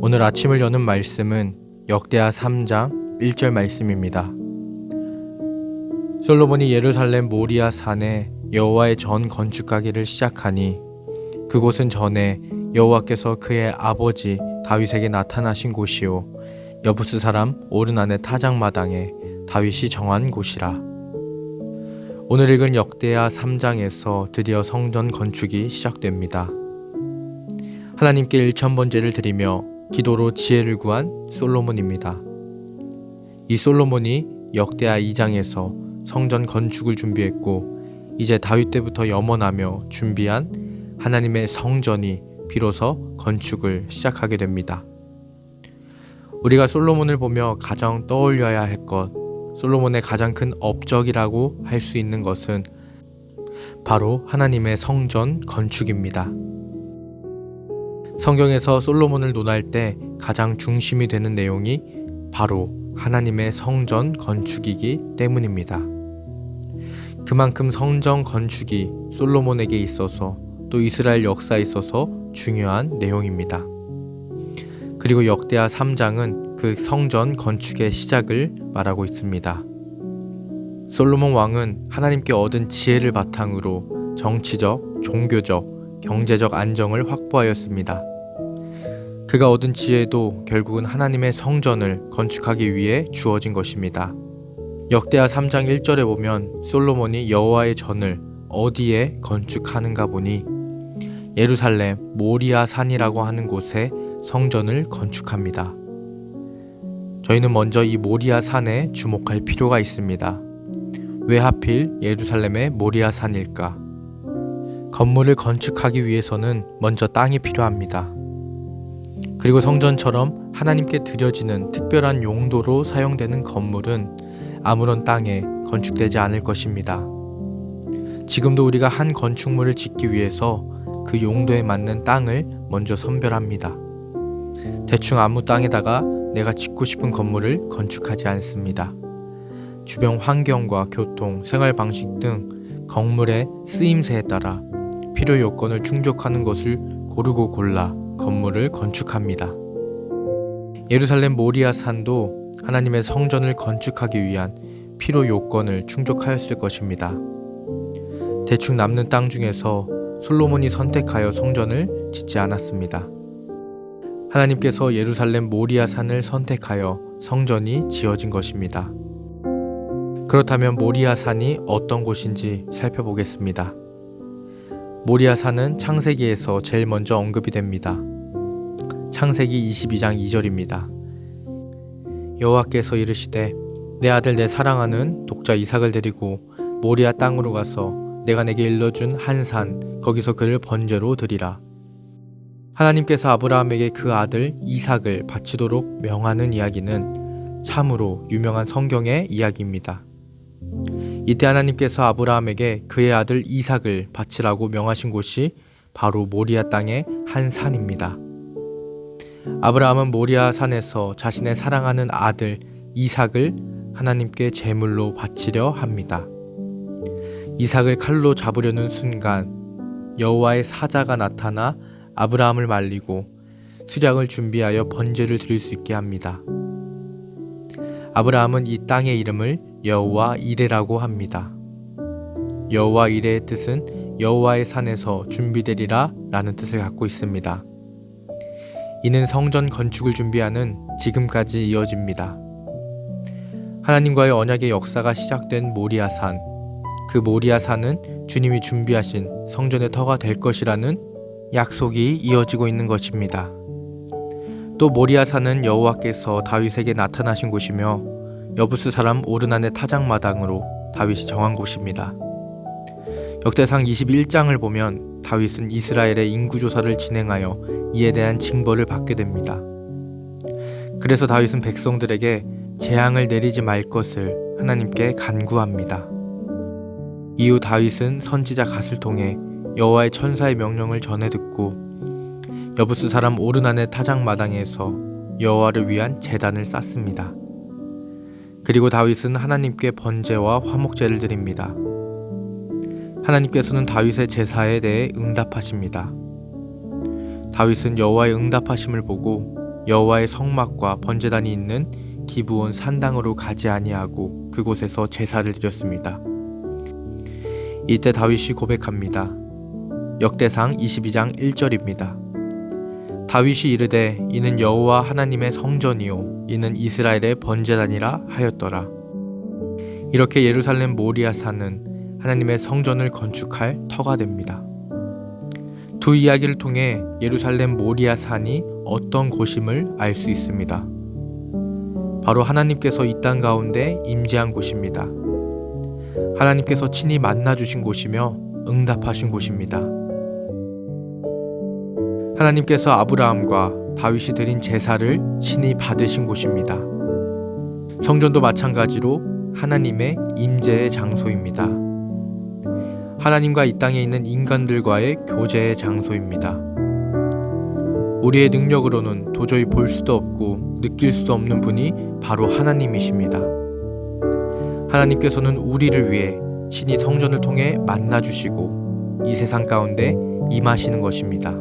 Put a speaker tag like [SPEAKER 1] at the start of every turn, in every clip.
[SPEAKER 1] 오늘 아침을 여는 말씀은 역대하 3장 1절 말씀입니다. 솔로몬이 예루살렘 모리아 산에 여호와의 전 건축하기를 시작하니 그곳은 전에 여호와께서 그의 아버지 다윗에게 나타나신 곳이요 여부스 사람 오르난의 타작마당에 다윗이 정한 곳이라. 오늘 읽은 역대하 3장에서 드디어 성전 건축이 시작됩니다. 하나님께 일천번제를 드리며 기도로 지혜를 구한 솔로몬입니다. 이 솔로몬이 역대하 2장에서 성전 건축을 준비했고 이제 다윗 때부터 염원하며 준비한 하나님의 성전이 비로소 건축을 시작하게 됩니다. 우리가 솔로몬을 보며 가장 떠올려야 할 것, 솔로몬의 가장 큰 업적이라고 할 수 있는 것은 바로 하나님의 성전 건축입니다. 성경에서 솔로몬을 논할 때 가장 중심이 되는 내용이 바로 하나님의 성전 건축이기 때문입니다. 그만큼 성전 건축이 솔로몬에게 있어서 또 이스라엘 역사에 있어서 중요한 내용입니다. 그리고 역대하 3장은 그 성전 건축의 시작을 말하고 있습니다. 솔로몬 왕은 하나님께 얻은 지혜를 바탕으로 정치적, 종교적, 경제적 안정을 확보하였습니다. 그가 얻은 지혜도 결국은 하나님의 성전을 건축하기 위해 주어진 것입니다. 역대하 3장 1절에 보면 솔로몬이 여호와의 전을 어디에 건축하는가 보니 예루살렘 모리아 산이라고 하는 곳에 성전을 건축합니다. 저희는 먼저 이 모리아 산에 주목할 필요가 있습니다. 왜 하필 예루살렘의 모리아 산일까? 건물을 건축하기 위해서는 먼저 땅이 필요합니다. 그리고 성전처럼 하나님께 드려지는 특별한 용도로 사용되는 건물은 아무런 땅에 건축되지 않을 것입니다. 지금도 우리가 한 건축물을 짓기 위해서 그 용도에 맞는 땅을 먼저 선별합니다. 대충 아무 땅에다가 내가 짓고 싶은 건물을 건축하지 않습니다. 주변 환경과 교통, 생활 방식 등 건물의 쓰임새에 따라 필요 요건을 충족하는 것을 고르고 골라 건물을 건축합니다. 예루살렘 모리아 산도 하나님의 성전을 건축하기 위한 필요 요건을 충족하였을 것입니다. 대충 남는 땅 중에서 솔로몬이 선택하여 성전을 짓지 않았습니다. 하나님께서 예루살렘 모리아 산을 선택하여 성전이 지어진 것입니다. 그렇다면 모리아 산이 어떤 곳인지 살펴보겠습니다. 모리아 산은 창세기에서 제일 먼저 언급이 됩니다. 창세기 22장 2절입니다. 여호와께서 이르시되 내 아들 내 사랑하는 독자 이삭을 데리고 모리아 땅으로 가서 내가 내게 일러준 한 산 거기서 그를 번제로 드리라. 하나님께서 아브라함에게 그 아들 이삭을 바치도록 명하는 이야기는 참으로 유명한 성경의 이야기입니다. 이때 하나님께서 아브라함에게 그의 아들 이삭을 바치라고 명하신 곳이 바로 모리아 땅의 한 산입니다. 아브라함은 모리아 산에서 자신의 사랑하는 아들 이삭을 하나님께 제물로 바치려 합니다. 이삭을 칼로 잡으려는 순간 여호와의 사자가 나타나 아브라함을 말리고 수량을 준비하여 번제를 드릴 수 있게 합니다. 아브라함은 이 땅의 이름을 여호와 이레라고 합니다. 여호와 이레의 뜻은 여호와의 산에서 준비되리라 라는 뜻을 갖고 있습니다. 이는 성전 건축을 준비하는 지금까지 이어집니다. 하나님과의 언약의 역사가 시작된 모리아 산, 그 모리아 산은 주님이 준비하신 성전의 터가 될 것이라는 약속이 이어지고 있는 것입니다. 또 모리아 산은 여호와께서 다윗에게 나타나신 곳이며 여부스 사람 오르난의 타작마당으로 다윗이 정한 곳입니다. 역대상 21장을 보면 다윗은 이스라엘의 인구조사를 진행하여 이에 대한 징벌을 받게 됩니다. 그래서 다윗은 백성들에게 재앙을 내리지 말 것을 하나님께 간구합니다. 이후 다윗은 선지자 갓을 통해 여호와의 천사의 명령을 전해 듣고 여부스 사람 오르난의 타작마당에서 여호와를 위한 제단을 쌓습니다. 그리고 다윗은 하나님께 번제와 화목제를 드립니다. 하나님께서는 다윗의 제사에 대해 응답하십니다. 다윗은 여호와의 응답하심을 보고 여호와의 성막과 번제단이 있는 기브온 산당으로 가지 아니하고 그곳에서 제사를 드렸습니다. 이때 다윗이 고백합니다. 역대상 22장 1절입니다. 다윗이 이르되 이는 여호와 하나님의 성전이요 이는 이스라엘의 번제단이라 하였더라. 이렇게 예루살렘 모리아 산은 하나님의 성전을 건축할 터가 됩니다. 두 이야기를 통해 예루살렘 모리아 산이 어떤 곳임을 알 수 있습니다. 바로 하나님께서 이 땅 가운데 임재한 곳입니다. 하나님께서 친히 만나주신 곳이며 응답하신 곳입니다. 하나님께서 아브라함과 다윗이 드린 제사를 친히 받으신 곳입니다. 성전도 마찬가지로 하나님의 임재의 장소입니다. 하나님과 이 땅에 있는 인간들과의 교제의 장소입니다. 우리의 능력으로는 도저히 볼 수도 없고 느낄 수도 없는 분이 바로 하나님이십니다. 하나님께서는 우리를 위해 친히 성전을 통해 만나주시고 이 세상 가운데 임하시는 것입니다.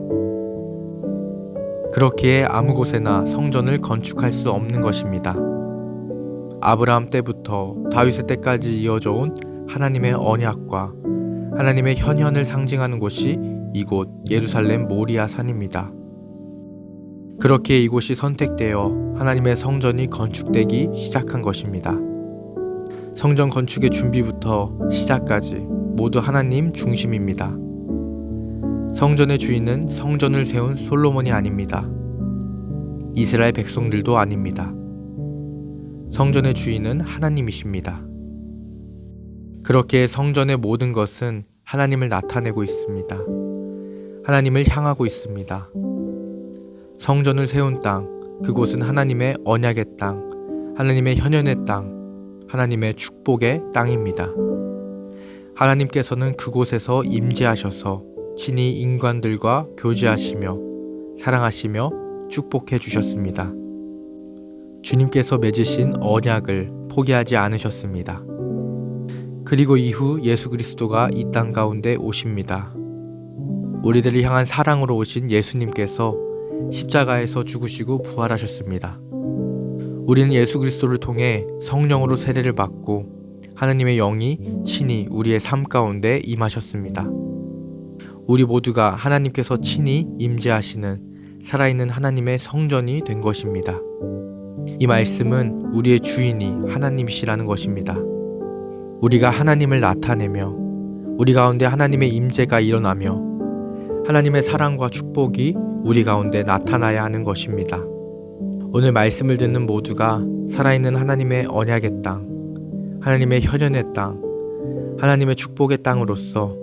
[SPEAKER 1] 그렇기에 아무 곳에나 성전을 건축할 수 없는 것입니다. 아브라함 때부터 다윗의 때까지 이어져 온 하나님의 언약과 하나님의 현현을 상징하는 곳이 이곳 예루살렘 모리아 산입니다. 그렇기에 이곳이 선택되어 하나님의 성전이 건축되기 시작한 것입니다. 성전 건축의 준비부터 시작까지 모두 하나님 중심입니다. 성전의 주인은 성전을 세운 솔로몬이 아닙니다. 이스라엘 백성들도 아닙니다. 성전의 주인은 하나님이십니다. 그렇게 성전의 모든 것은 하나님을 나타내고 있습니다. 하나님을 향하고 있습니다. 성전을 세운 땅, 그곳은 하나님의 언약의 땅, 하나님의 현현의 땅, 하나님의 축복의 땅입니다. 하나님께서는 그곳에서 임재하셔서 친히 인간들과 교제하시며 사랑하시며 축복해 주셨습니다. 주님께서 맺으신 언약을 포기하지 않으셨습니다. 그리고 이후 예수 그리스도가 이 땅 가운데 오십니다. 우리들을 향한 사랑으로 오신 예수님께서 십자가에서 죽으시고 부활하셨습니다. 우리는 예수 그리스도를 통해 성령으로 세례를 받고 하나님의 영이 친히 우리의 삶 가운데 임하셨습니다. 우리 모두가 하나님께서 친히 임재하시는 살아있는 하나님의 성전이 된 것입니다. 이 말씀은 우리의 주인이 하나님이시라는 것입니다. 우리가 하나님을 나타내며 우리 가운데 하나님의 임재가 일어나며 하나님의 사랑과 축복이 우리 가운데 나타나야 하는 것입니다. 오늘 말씀을 듣는 모두가 살아있는 하나님의 언약의 땅, 하나님의 현현의 땅, 하나님의 축복의 땅으로서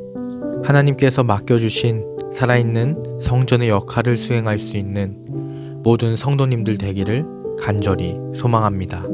[SPEAKER 1] 하나님께서 맡겨주신 살아있는 성전의 역할을 수행할 수 있는 모든 성도님들 되기를 간절히 소망합니다.